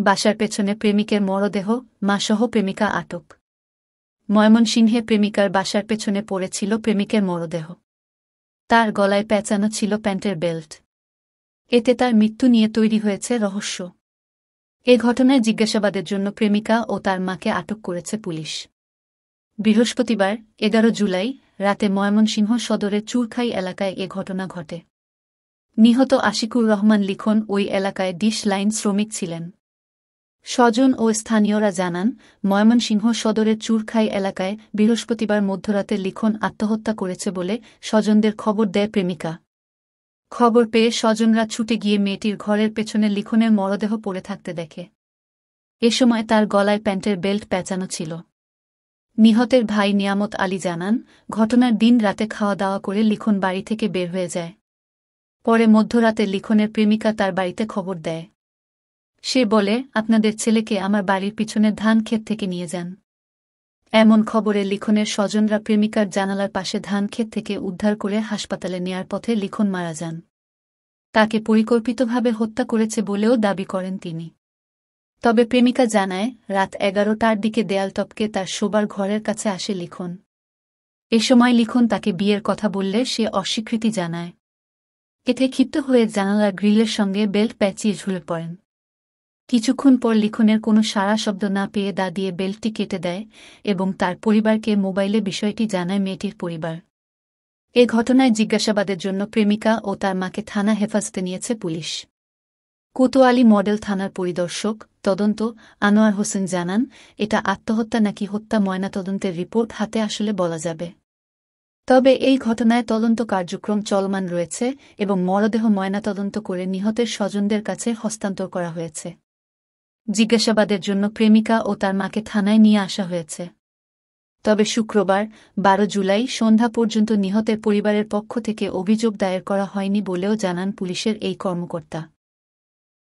বাসার পেছনে প্রেমিকের মরদেহ, মাসহ প্রেমিকা আটক। ময়মনসিংহে প্রেমিকার বাসার পেছনে পড়েছিল প্রেমিকের মরদেহ। তার গলায় পেঁচানো ছিল প্যান্টের বেল্ট। এতে তার মৃত্যু নিয়ে তৈরি হয়েছে রহস্য। এ ঘটনায় জিজ্ঞাসাবাদের জন্য প্রেমিকা ও তার মাকে আটক করেছে পুলিশ। বৃহস্পতিবার 11 জুলাই রাতে ময়মনসিংহ সদরের চুরখাই এলাকায় এ ঘটনা ঘটে। নিহত আশিকুর রহমান লিখন ওই এলাকায় ডিশ লাইন শ্রমিক ছিলেন। স্বজন ও স্থানীয়রা জানান, ময়মনসিংহ সদরের চুরখাই এলাকায় বৃহস্পতিবার মধ্যরাতে লিখন আত্মহত্যা করেছে বলে স্বজনদের খবর দেয় প্রেমিকা। খবর পেয়ে স্বজনরা ছুটে গিয়ে মেয়েটির ঘরের পেছনে লিখনের মরদেহ পড়ে থাকতে দেখে। এ সময় তার গলায় প্যান্টের বেল্ট পেঁচানো ছিল। নিহতের ভাই নিয়ামত আলী জানান, ঘটনার দিন রাতে খাওয়া দাওয়া করে লিখন বাড়ি থেকে বের হয়ে যায়। পরে মধ্যরাতে লিখনের প্রেমিকা তার বাড়িতে খবর দেয়। সে বলে, আপনাদের ছেলেকে আমার বাড়ির পিছনের ধান ক্ষেত থেকে নিয়ে যান। এমন খবরে লিখনের স্বজনরা প্রেমিকার জানালার পাশে ধান ক্ষেত থেকে উদ্ধার করে হাসপাতালে নেয়ার পথে লিখন মারা যান। তাকে পরিকল্পিতভাবে হত্যা করেছে বলেও দাবি করেন তিনি। তবে প্রেমিকা জানায়, রাত 11টার দিকে দেয়াল টপকে তার শোবার ঘরের কাছে আসে লিখন। এ সময় লিখন তাকে বিয়ের কথা বললে সে অস্বীকৃতি জানায়। এতে ক্ষিপ্ত হয়ে জানালার গ্রিলের সঙ্গে বেল্ট প্যাঁচিয়ে ঝুলে পড়েন। কিছুক্ষণ পর লিখনের কোনো সাড়া শব্দ না পেয়ে দা দিয়ে বেল্টটি কেটে দেয় এবং তার পরিবারকে মোবাইলে বিষয়টি জানায় মেয়েটির পরিবার। এ ঘটনায় জিজ্ঞাসাবাদের জন্য প্রেমিকা ও তার মাকে থানা হেফাজতে নিয়েছে পুলিশ। কোতোয়ালি মডেল থানার পরিদর্শক তদন্ত আনোয়ার হোসেন জানান, এটা আত্মহত্যা নাকি হত্যা ময়নাতদন্তের রিপোর্ট হাতে আসলে বলা যাবে। তবে এই ঘটনায় তদন্ত কার্যক্রম চলমান রয়েছে এবং মরদেহ ময়নাতদন্ত করে নিহতের স্বজনদের কাছে হস্তান্তর করা হয়েছে। জিজ্ঞাসাবাদের জন্য প্রেমিকা ও তার মাকে থানায় নিয়ে আসা হয়েছে। তবে শুক্রবার 12 জুলাই সন্ধ্যা পর্যন্ত নিহতের পরিবারের পক্ষ থেকে অভিযোগ দায়ের করা হয়নি বলেও জানান পুলিশের এই কর্মকর্তা।